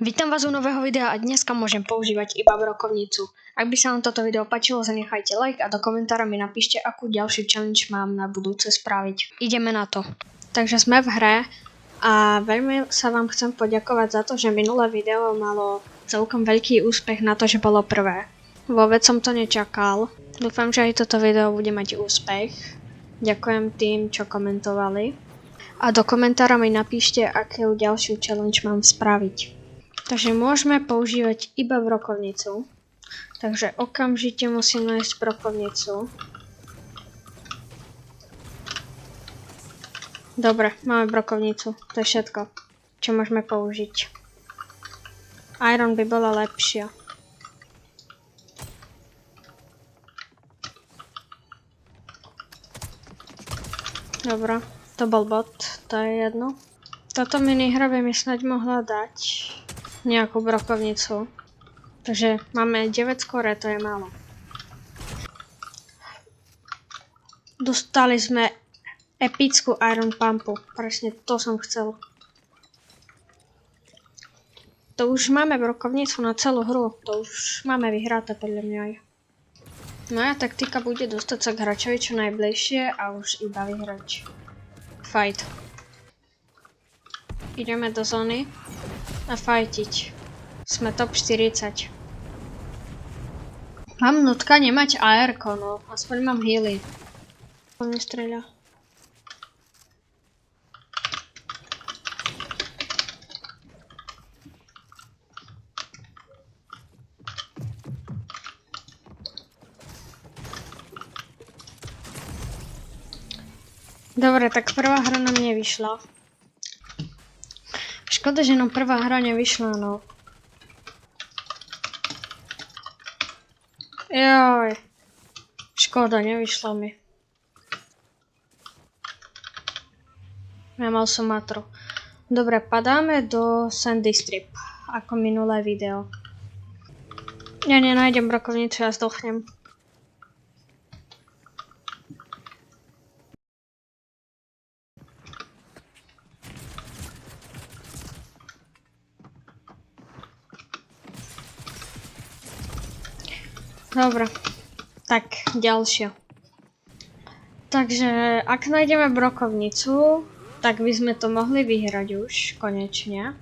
Vítam vás u nového videa a dneska môžem používať iba brokovnicu. Ak by sa vám toto video páčilo, zanechajte like a do komentára mi napíšte, akú ďalšiu challenge mám na budúce spraviť. Ideme na to. Takže sme v hre a veľmi sa vám chcem poďakovať za to, že minulé video malo celkom veľký úspech na to, že bolo prvé. Vôbec som to nečakal. Dúfam, že aj toto video bude mať úspech. Ďakujem tým, čo komentovali. A do komentára mi napíšte, akú ďalšiu challenge mám spraviť. Takže môžeme používať iba brokovnicu. Takže okamžite musím nájsť brokovnicu. Dobre, máme brokovnicu. To je všetko, čo môžeme použiť. Iron by bola lepšia. Dobre, to bol bot, to je jedno. Toto minihra by mi snáď mohla dať nejakú brokovnicu. Takže máme 9 skóre, to je málo. Dostali sme epickú Iron Pumpu. Presne to som chcel. To už máme brokovnicu na celú hru. To už máme vyhráté podľa mňa aj. Moja taktika bude dostať sa k hráčovi čo najbližšie a už iba vyhrať. Fight. Ideme do zóny a fightiť. Sme top 40. Mám nutka nemať AR-ko, no. Aspoň mám healy. On nestreľa. Dobre, tak prvá hra nám nevyšla. Škoda, že nám prvá hra nevyšla, no. Joj. Škoda, nevyšlo mi. Ja mal som matru. Dobre, padáme do Sandy Strip, ako minulé video. Ja nenájdem brokovnicu, ja zdochnem. Dobre, tak ďalšia. Takže ak nájdeme brokovnicu, tak by sme to mohli vyhrať už, konečne.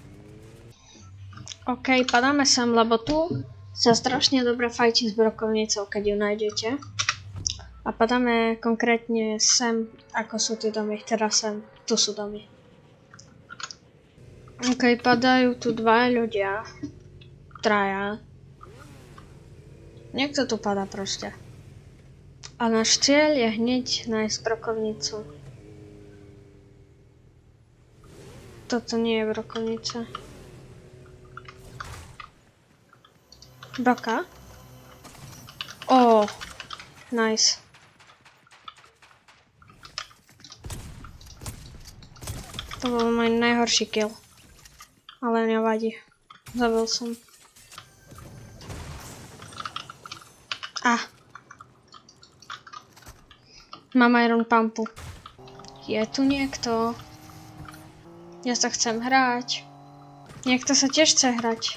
OK, padáme sem, lebo tu sa strašne dobre fajčí s brokovnicou, keď ju nájdete. A padáme konkrétne sem, ako sú tie domy, teda sem, tu sú domy. OK, padajú tu dvaja ľudia, traja. Niekto tu padá proste. A náš cieľ je hneď nájsť brokovnicu. Toto nie je brokovnica. Broka? Ó, nice. To bol môj najhorší kill. Ale nevadí. Zabil som. Mám Iron Pumpu. Je tu niekto? Ja sa chcem hrať. Niekto sa tiež chce hrať.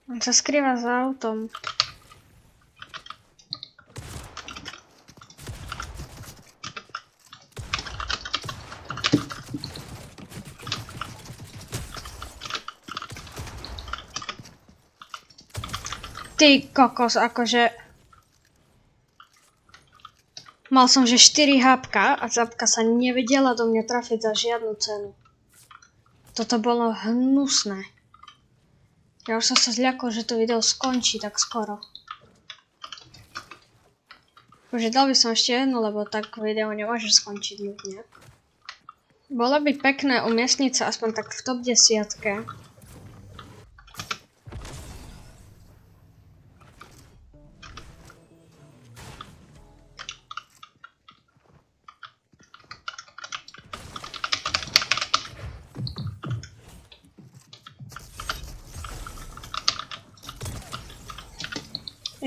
On sa skrýva za autom. Ty kokos, akože... Mal som že 4 hápka a zápka sa nevedela do mňa trafiť za žiadnu cenu. Toto bolo hnusné. Ja už som sa zľakol, že to video skončí tak skoro. Už dal by som ešte jednu, lebo tak video nemôže skončiť nutne. Bolo by pekné umiestniť sa aspoň tak v top 10.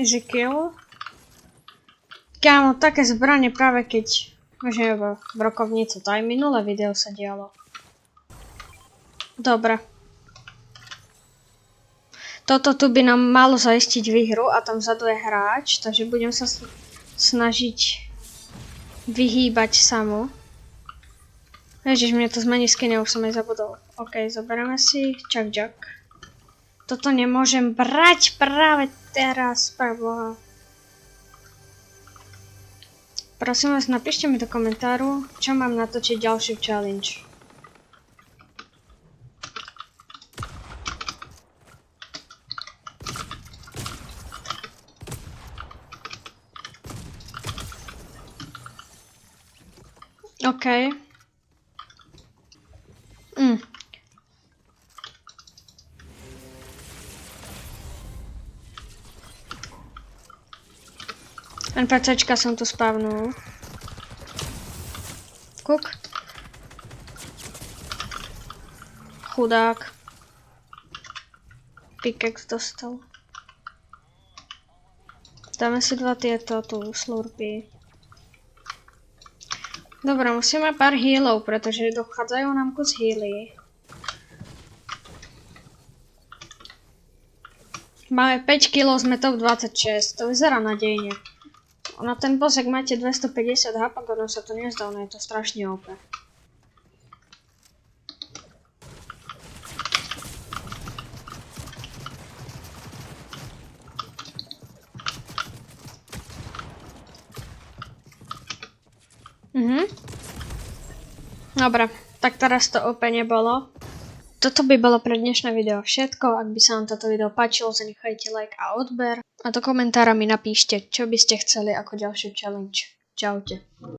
Ezekiel. Kámo, také zbranie práve keď môžeme v brokovnicu, to aj minulé video sa dialo. Dobre. Toto tu by nám malo zaistiť výhru a tam vzadu je hráč, takže budem sa snažiť vyhýbať sa mu. Ježiš, mne to zmení skiny, už som aj zabudol. OK, zoberieme si čak. Toto nemôžem brať práve teraz, preboha. Prosím vás, napíšte mi do komentáru, čo mám natočiť ďalší challenge. OK. NPCčka som tu spavnul. Kuk. Chudák. Pickaxe dostal. Dáme si dva tieto tu slurpy. Dobre, musíme pár healov, pretože dochádzajú nám kus healy. Máme 5 kg, sme top 26, to vyzerá nadejne. Na ten boss, ak máte 250 HP, ono sa to nezdá, ono je to strašne OP. Dobre, tak teraz to OP nebolo. Toto by bolo pre dnešné video všetko. Ak by sa vám toto video páčilo, zanechajte like a odber. A do komentára mi napíšte, čo by ste chceli ako ďalší challenge. Čaute.